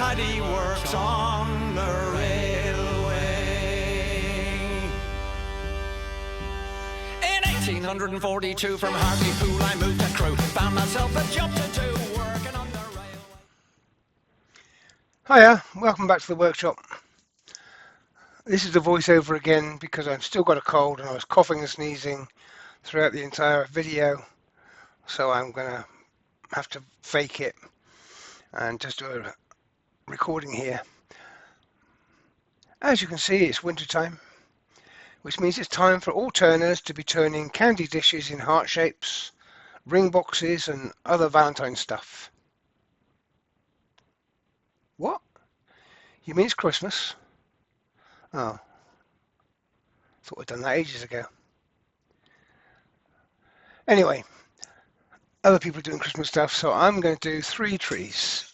Everybody works on the railway. In 1842 from Hartlepool I moved to Crewe. Found myself a job to do, working on the railway. Hiya, welcome back to the workshop. This is the voiceover again because I've still got a cold and I was coughing and sneezing throughout the entire video, so I'm going to have to fake it and just do a recording here. As you can see, it's winter time, which means it's time for all turners to be turning candy dishes in heart shapes, ring boxes and other Valentine stuff. What? You mean it's Christmas? Oh, thought I'd done that ages ago. Anyway, other people are doing Christmas stuff, so I'm going to do 3 trees.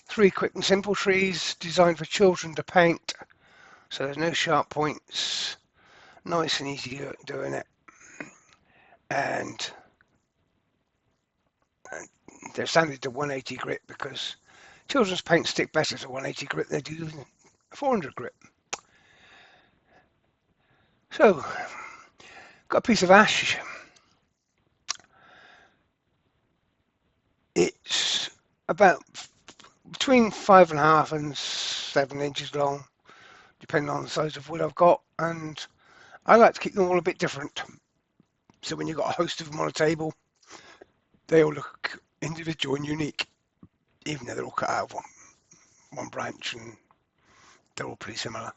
3 quick and simple trees designed for children to paint, so there's no sharp points. Nice and easy doing it. And they're standard to 180 grit because children's paints stick better to 180 grit than they do 400 grit. So, got a piece of ash. It's about between 5.5 and 7 inches long, depending on the size of wood I've got, and I like to keep them all a bit different. So when you've got a host of them on a table, they all look individual and unique, even though they're all cut out of one branch and they're all pretty similar.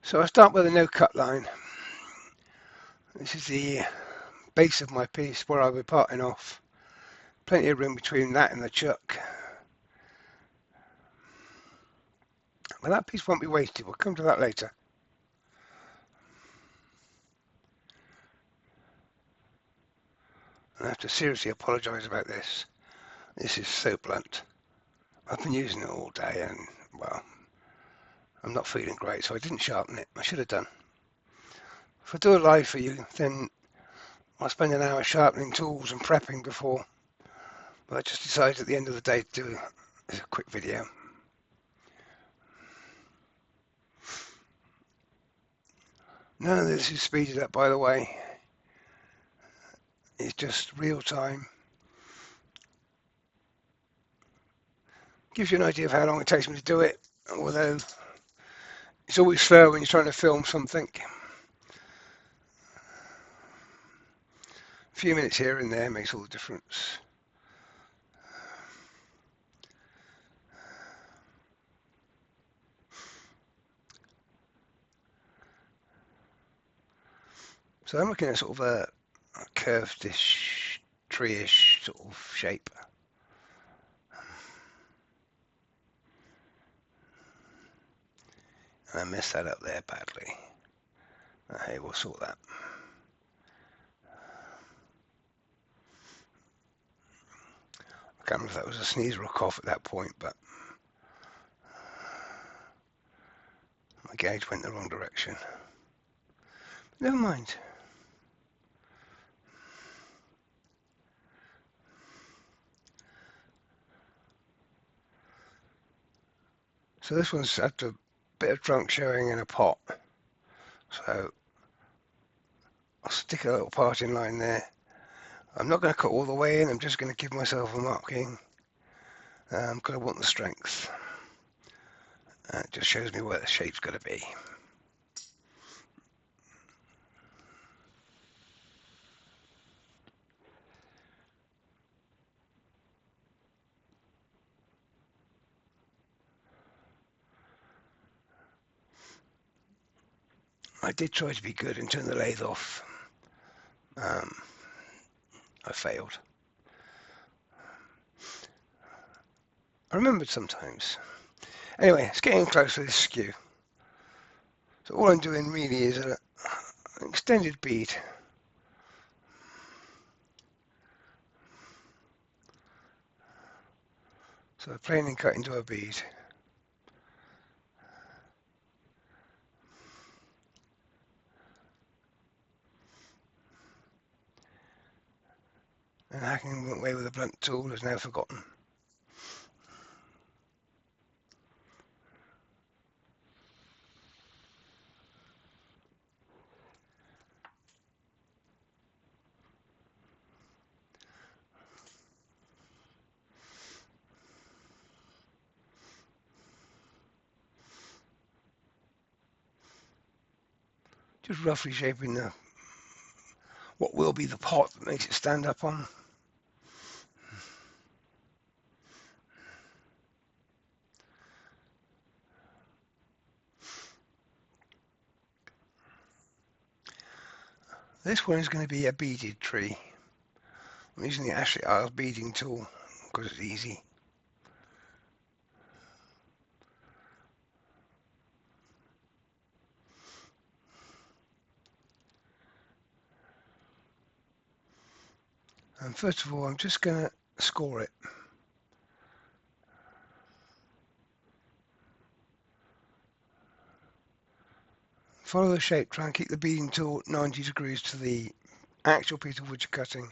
So I start with a no cut line. This is the base of my piece where I'll be parting off. Plenty of room between that and the chuck. Well, that piece won't be wasted. We'll come to that later. I have to seriously apologise about this. This is so blunt. I've been using it all day and, well, I'm not feeling great, so I didn't sharpen it. I should have done. If I do a live for you, then I'll spend an hour sharpening tools and prepping before. But I just decided at the end of the day to do a quick video. None of this is speeded up, by the way. It's just real time. Gives you an idea of how long it takes me to do it, although it's always slow when you're trying to film something. A few minutes here and there makes all the difference. So I'm looking at sort of a curved-ish, tree-ish sort of shape. And I messed that up there badly. Hey, we'll sort that. I can't remember if that was a sneeze or a cough at that point, but my gauge went the wrong direction. But never mind. So this one's had a bit of trunk showing in a pot. So I'll stick a little parting line there. I'm not going to cut all the way in, I'm just going to give myself a marking because I want the strength. It just shows me where the shape's going to be. I did try to be good and turn the lathe off. I failed. I remembered sometimes. Anyway, it's getting close to this skew. So all I'm doing really is an extended bead. So plain and cut into a bead. and hacking away with a blunt tool is now forgotten. Just roughly shaping what will be the pot that makes it stand up on. This one is going to be a beaded tree. I'm using the Ashley Isles beading tool because it's easy. And first of all, I'm just going to score it. Follow the shape, try and keep the beading tool 90 degrees to the actual piece of wood you're cutting.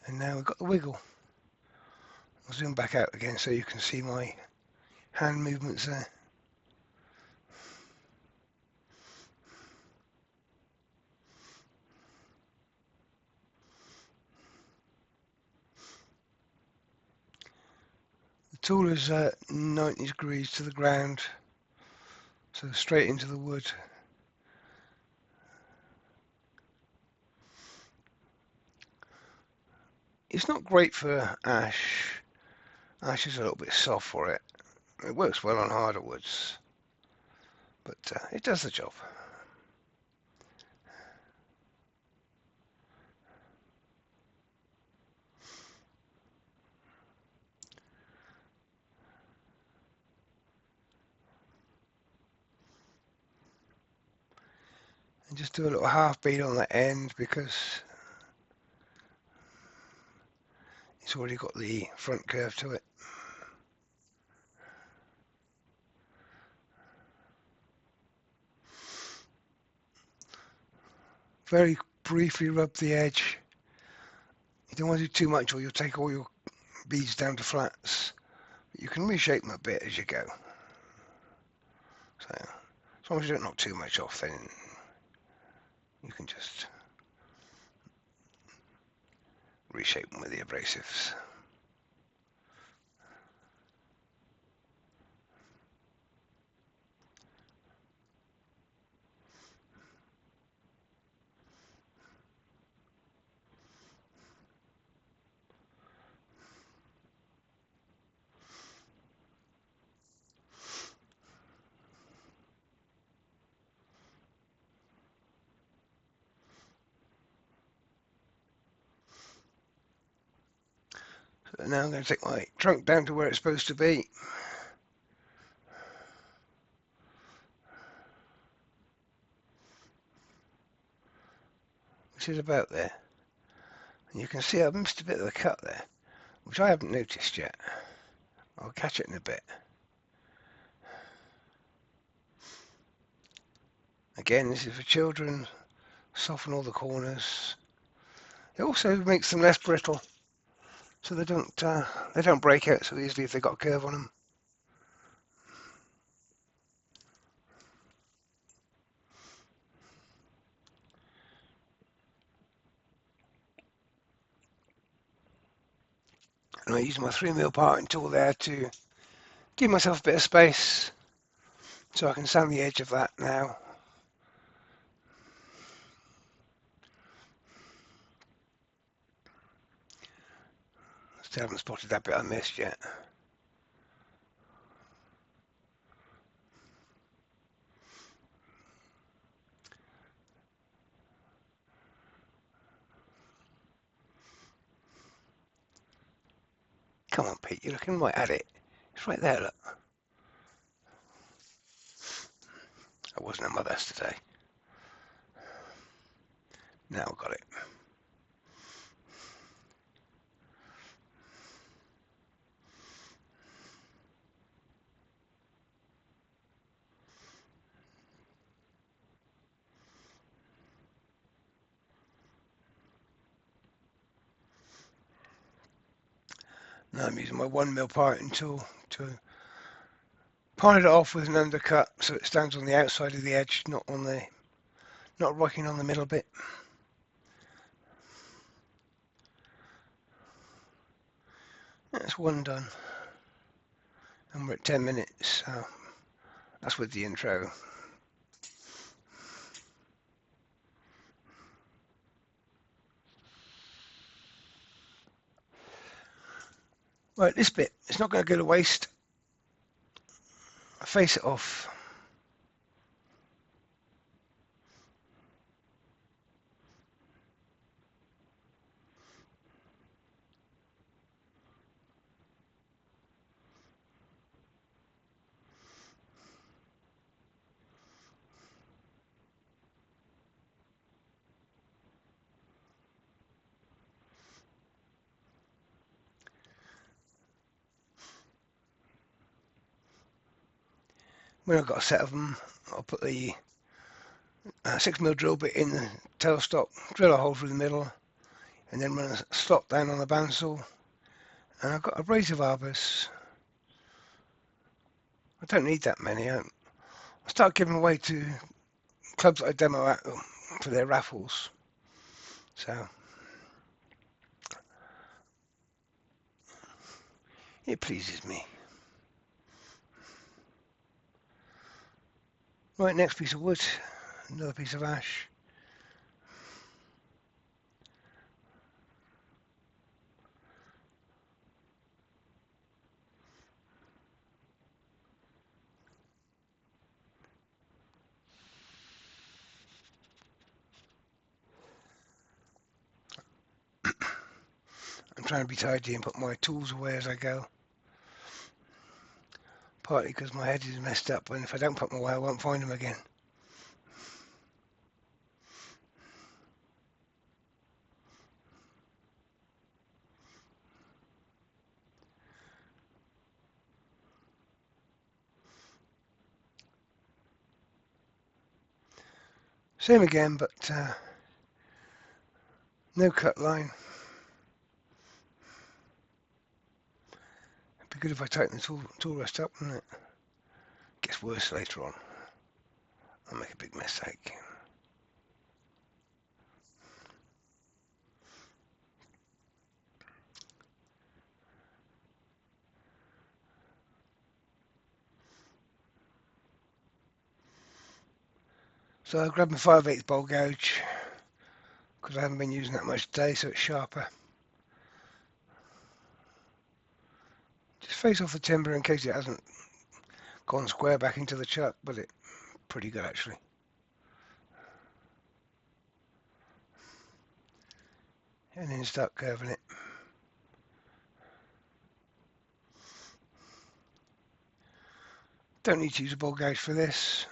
And now we've got the wiggle. I'll zoom back out again so you can see my hand movements there. The tool is 90 degrees to the ground, so straight into the wood. It's not great for ash. Ash is a little bit soft for it. It works well on harder woods, but it does the job. And just do a little half bead on the end because it's already got the front curve to it. Very briefly rub the edge. You don't want to do too much or you'll take all your beads down to flats. But you can reshape them a bit as you go. So as long as you don't knock too much off, then you can just reshape them with the abrasives. So now I'm going to take my trunk down to where it's supposed to be. Which is about there. And you can see I've missed a bit of the cut there, which I haven't noticed yet. I'll catch it in a bit. Again, this is for children. Soften all the corners. It also makes them less brittle, so they don't break out so easily if they've got a curve on them. And I use my 3mm parting tool there to give myself a bit of space so I can sand the edge of that now. Still haven't spotted that bit I missed yet. Come on, Pete, you're looking right at it. It's right there, look. I wasn't at my best today. Now I've got it. Now I'm using my 1mm parting tool to part it off with an undercut so it stands on the outside of the edge, not rocking on the middle bit. That's one done. And we're at 10 minutes, so that's with the intro. Right, this bit, it's not going to go to waste. I face it off. When I've got a set of them, I'll put the 6mm drill bit in the tailstock, drill a hole through the middle, and then run a slot down on the bandsaw. And I've got abrasive arbors. I don't need that many. I start giving away to clubs that I demo at for their raffles. So it pleases me. Right, next piece of wood, another piece of ash. I'm trying to be tidy and put my tools away as I go. Partly because my head is messed up, and if I don't put them away, I won't find them again. Same again, but no cut line. It'd be good if I tighten the tool rest up, wouldn't it? Gets worse later on. I'll make a big mistake. So I grabbed my 5/8 bowl gouge because I haven't been using that much today, so it's sharper. Just face off the timber in case it hasn't gone square back into the chuck, but it's pretty good actually. And then start curving it. Don't need to use a bowl gouge for this.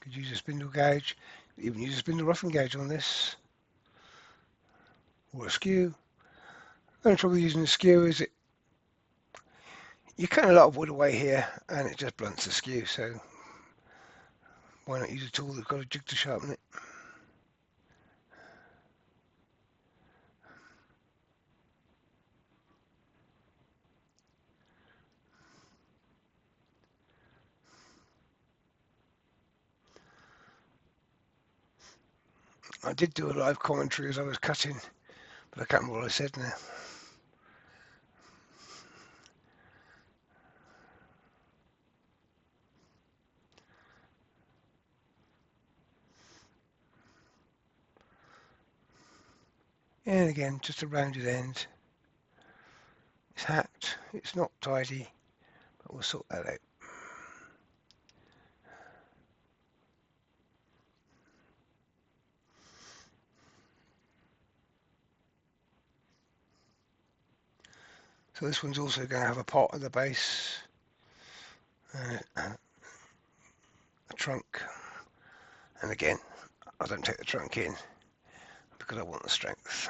Could use a spindle gouge, even use a spindle roughing gouge on this, or a skew. The only trouble using a skew is you cut a lot of wood away here and it just blunts the skew, so why not use a tool that's got a jig to sharpen it. I did do a live commentary as I was cutting, but I can't remember what I said now. And again, just a rounded end. It's hacked, it's not tidy, but we'll sort that out. So So this one's also going to have a pot at the base, a trunk, and again I don't take the trunk in because I want the strength.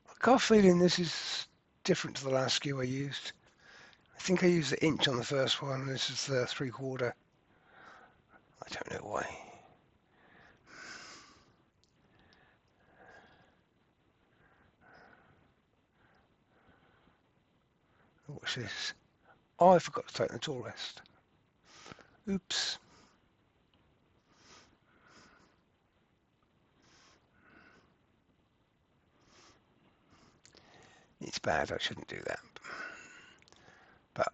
I got a feeling this is different to the last skew I used. I think I used the inch on the first one, and this is the 3/4. I don't know why. What's this? Oh, I forgot to tighten the tool rest. Oops. It's bad, I shouldn't do that. But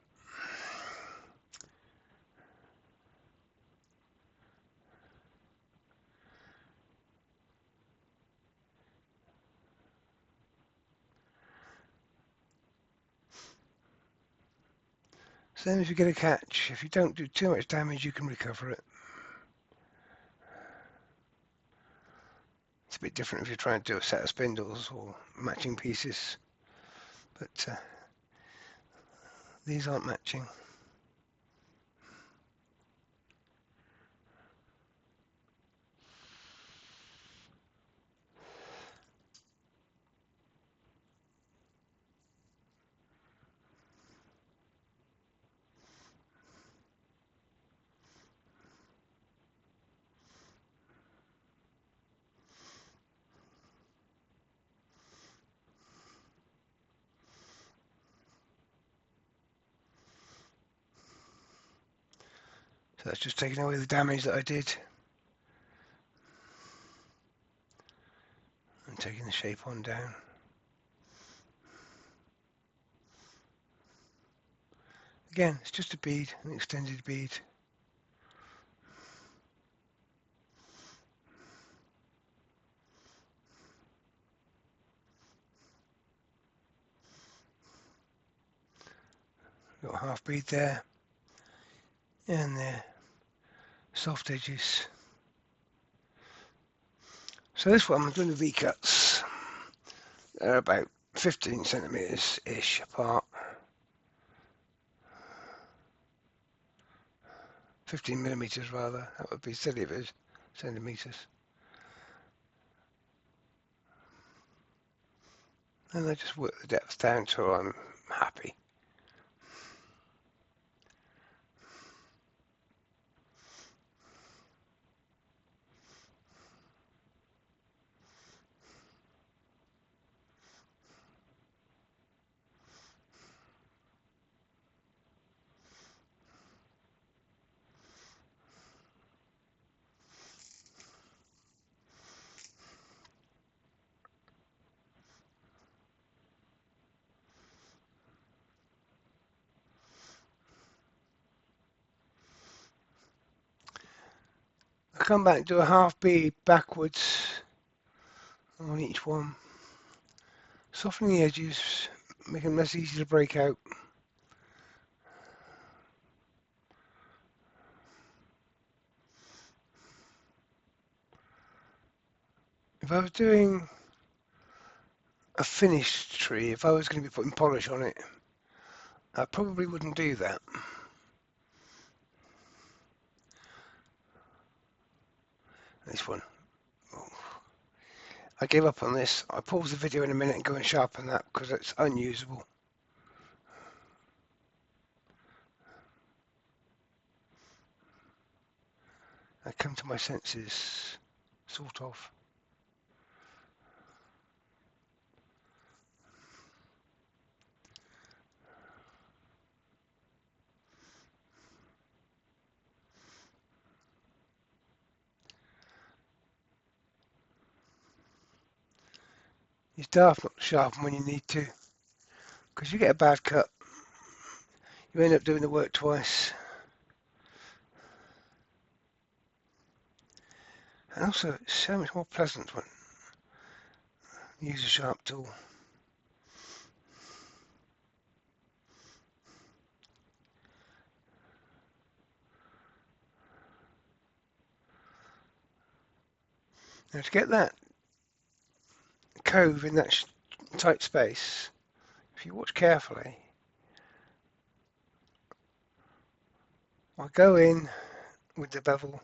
same as you get a catch. If you don't do too much damage, you can recover it. It's a bit different if you're trying to do a set of spindles or matching pieces. But these aren't matching. So that's just taking away the damage that I did. And taking the shape on down. Again, it's just a bead, an extended bead. Got a half bead there. And there. Soft edges. So this one I'm doing the V-cuts. They're about 15 centimeters-ish apart. 15 millimeters rather. That would be silly if it was centimeters. And I just work the depth down till I'm happy. I come back, do a half bead backwards on each one, softening the edges, making them less easy to break out. If I was doing a finished tree, if I was going to be putting polish on it, I probably wouldn't do that. This one. I gave up on this. I'll pause the video in a minute and go and sharpen that because it's unusable. I come to my senses, sort of. It's daft not to sharpen when you need to, because you get a bad cut. You end up doing the work twice. And also, it's so much more pleasant when you use a sharp tool. Now to get that cove in that tight space, if you watch carefully, I go in with the bevel,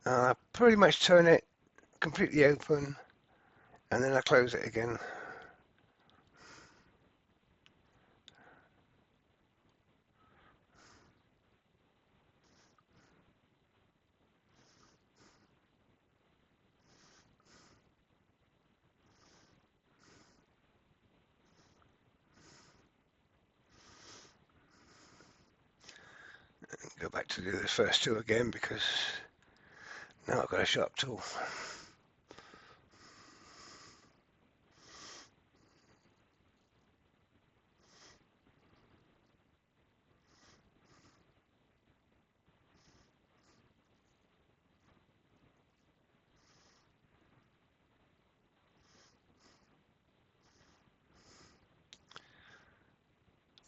I pretty much turn it completely open, and then I close it again. Go back to do the first two again because now I've got a sharp tool.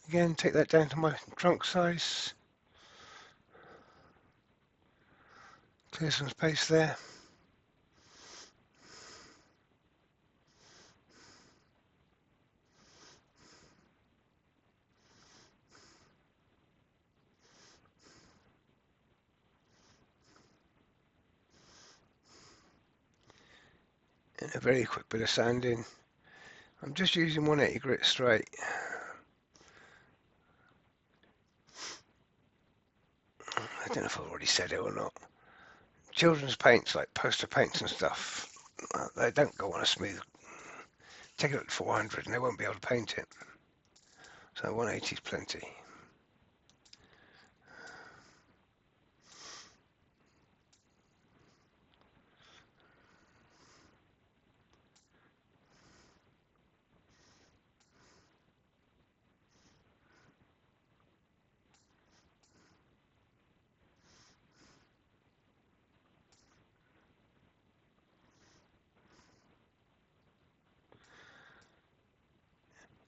Again, take that down to my trunk size. Clear some space there. And a very quick bit of sanding. I'm just using 180 grit straight. I don't know if I've already said it or not. Children's paints, like poster paints and stuff, they don't go on a smooth. Take it up to 400 and they won't be able to paint it. So 180 is plenty.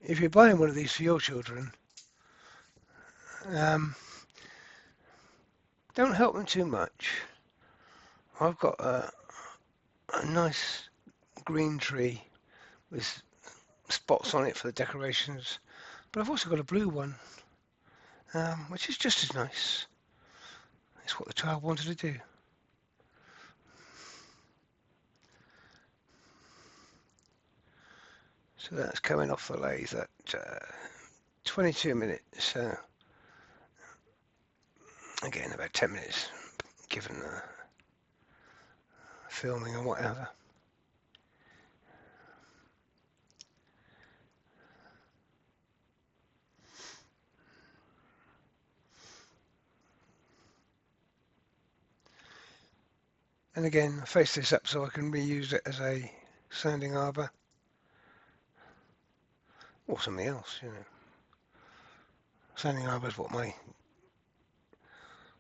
If you're buying one of these for your children, don't help them too much. I've got a nice green tree with spots on it for the decorations, but I've also got a blue one, which is just as nice. It's what the child wanted to do. So that's coming off the lathe at 22 minutes. Again, about 10 minutes, given the filming and whatever. And again, I face this up so I can reuse it as a sanding arbor or something else, you know. Sanding arbor is what my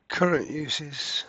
current use is.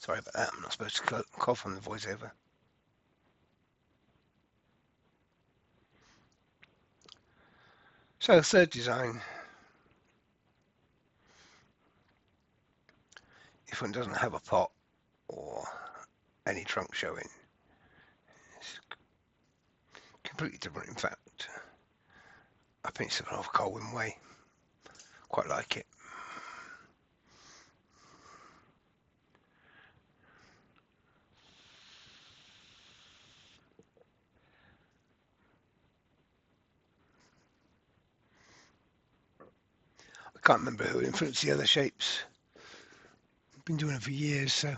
Sorry about that, I'm not supposed to cough on the voiceover. So, third design. If one doesn't have a pot or any trunk showing, it's completely different. In fact, I paint something off Colwyn Way. Quite like it. I can't remember who influenced the other shapes. I've been doing it for years, so.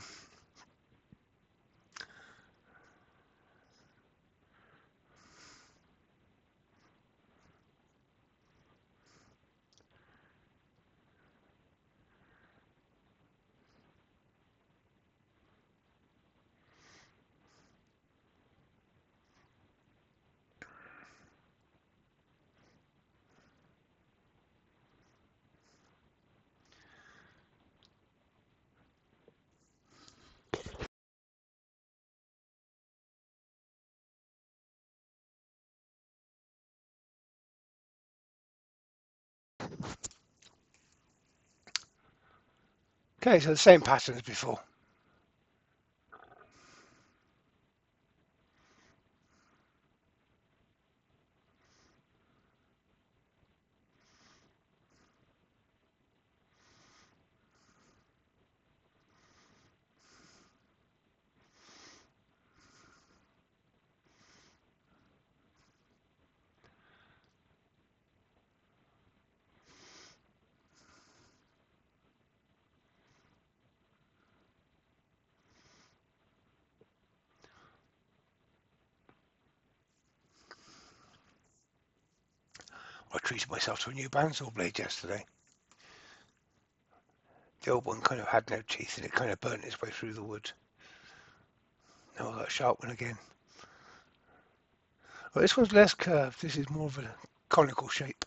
Okay, so the same pattern as before. I treated myself to a new bandsaw blade yesterday. The old one kind of had no teeth and it kind of burnt its way through the wood. Now I've got a sharp one again. Well, this one's less curved. This is more of a conical shape.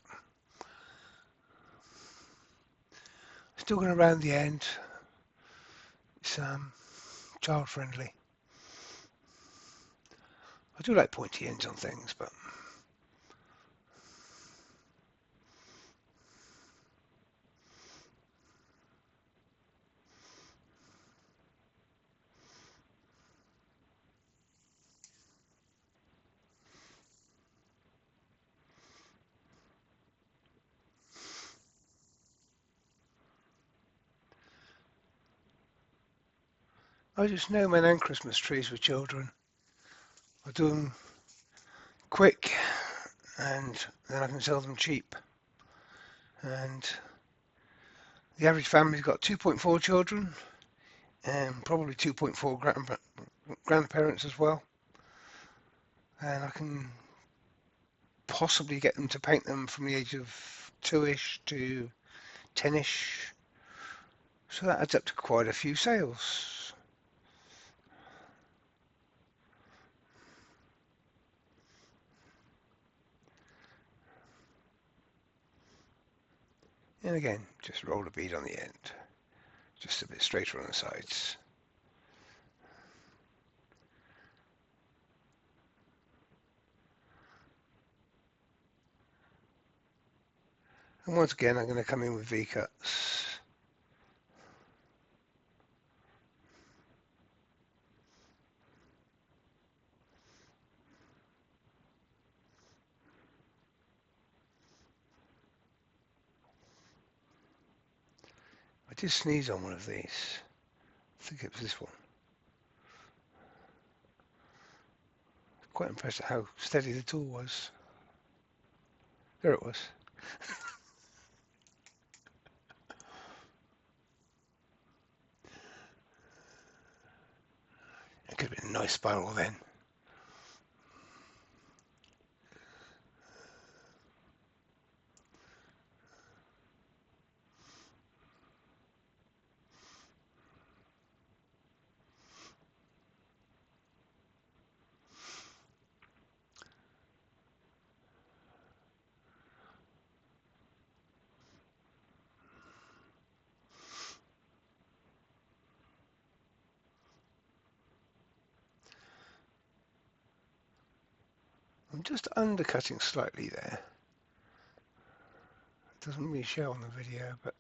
Still going to round the end. It's child friendly. I do like pointy ends on things, but I do snowmen and Christmas trees with children. I do them quick and then I can sell them cheap. And the average family's got 2.4 children and probably 2.4 grandparents as well. And I can possibly get them to paint them from the age of 2-ish to 10-ish. So that adds up to quite a few sales. And again, just roll a bead on the end, just a bit straighter on the sides. And once again, I'm going to come in with V-cuts. I did sneeze on one of these. I think it was this one. Quite impressed at how steady the tool was. There it was. It could have been a nice spiral then. I'm just undercutting slightly there. It doesn't really show on the video, but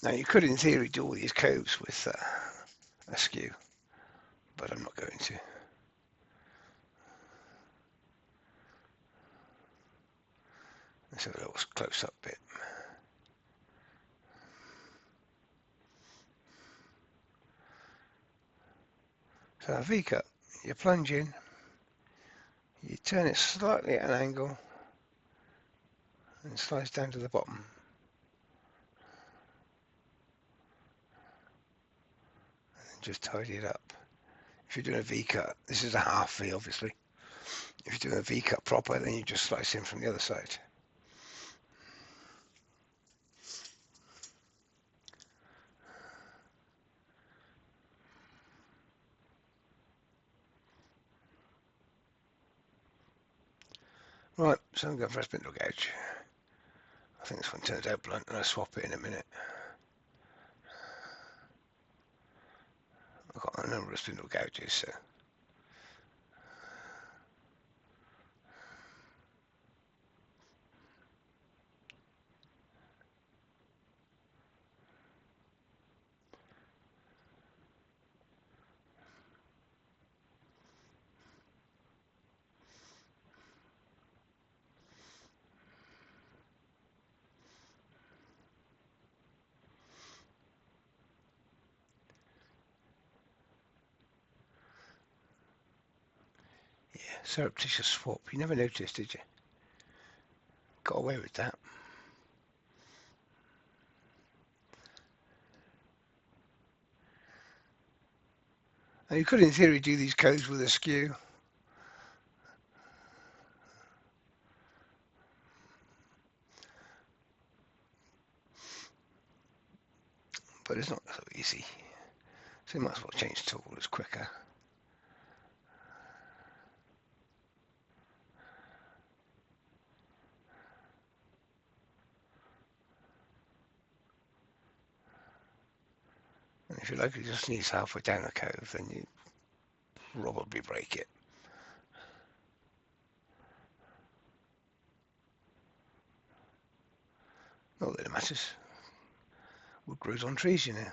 now you could in theory do all these coves with a skew, but I'm not going to. Let's have a little close-up bit. So a V-cut, you plunge in, you turn it slightly at an angle, and slice down to the bottom. And just tidy it up. If you're doing a V-cut, this is a half V obviously. If you're doing a V-cut proper, then you just slice in from the other side. Right, so I'm going for a spindle gouge. I think this one turns out blunt and I'll swap it in a minute. I've got a number of spindle gouges, so. Yeah, surreptitious swap. You never noticed, did you? Got away with that. Now you could, in theory, do these codes with a skew. But it's not so easy. So you might as well change tool, it's quicker. And if you like, it just sneeze halfway down the cove, then you probably break it. Not that it matters. Wood grows on trees, you know.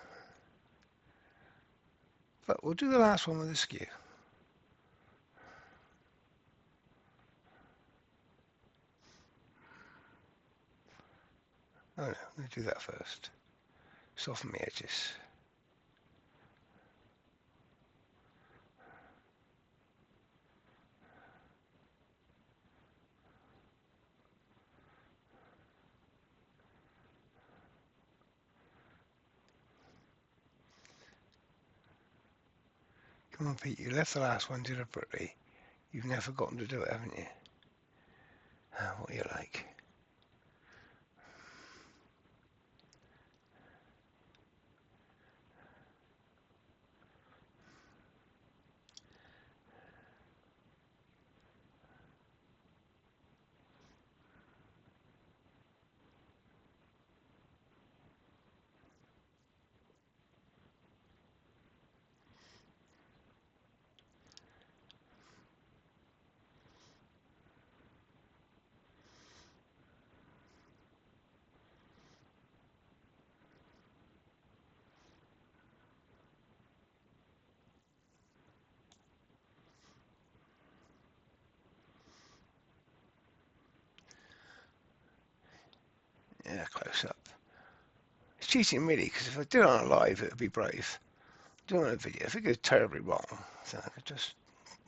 But we'll do the last one with a skew. Oh no, we'll do that first. Soften the edges. Come on, Pete, you left the last one deliberately. You've now forgotten to do it, haven't you? What are you like? Yeah, close up. It's cheating really, because if I did it on a live, it would be brave. Do it on a video. If it goes terribly wrong, then I could just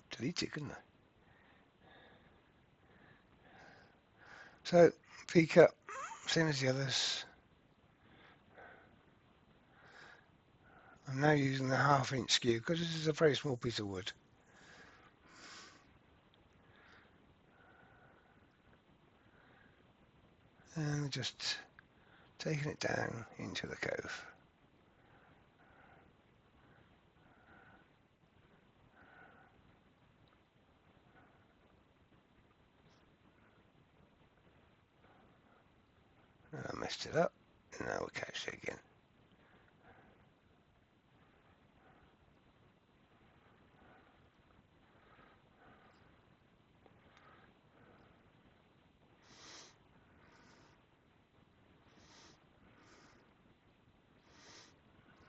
delete it, couldn't I? So, peak up, same as the others. I'm now using the 1/2 inch skew because this is a very small piece of wood. And just taking it down into the cove. And I messed it up, and now we'll catch it again.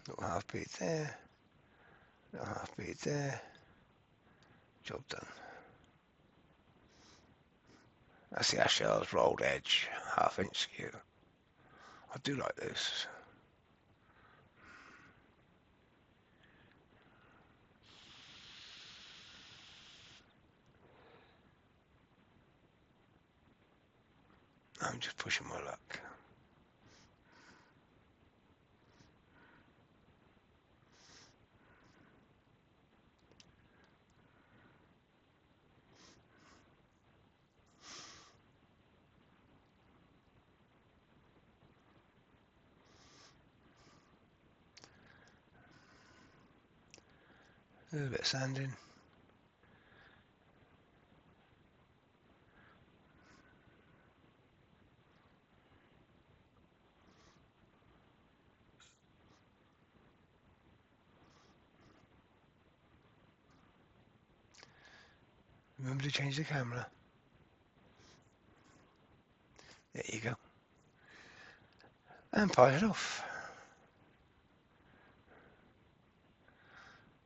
Little half bead there, little half bead there, job done. That's the Ashel's rolled edge, 1/2 inch skew. I do like this. I'm just pushing my luck. A little bit of sanding. Remember to change the camera. There you go. And pile it off.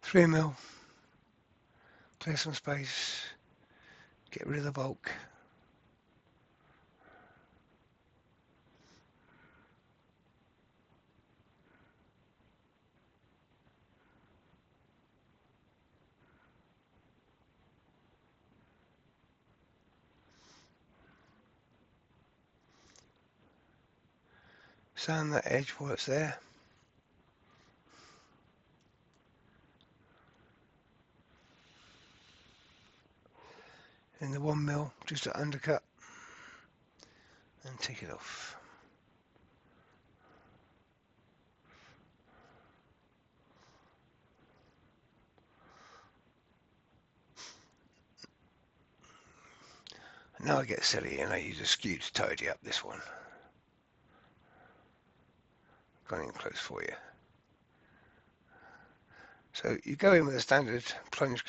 3mm. Clear some space. Get rid of the bulk. Sand that edge while it's there. In the 1mm, just to undercut, and take it off. And now I get silly and I use a skew to tidy up this one. Gone in close for you. So you go in with a standard plunge,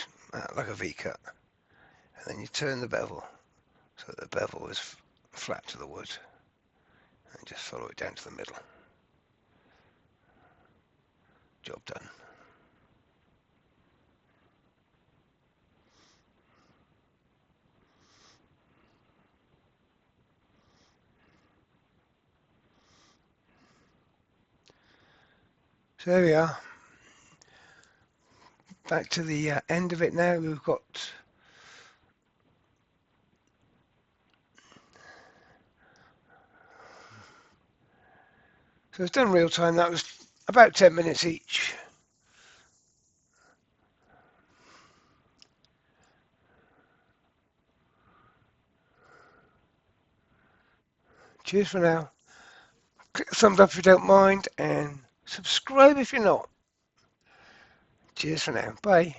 like a V-cut, and then you turn the bevel so that the bevel is flat to the wood, and just follow it down to the middle. Job done. So there we are. Back to the end of it now. We've got so it's done real time. That was about 10 minutes each. Cheers for now. Click the thumbs up if you don't mind, and subscribe if you're not. Cheers for now. Bye.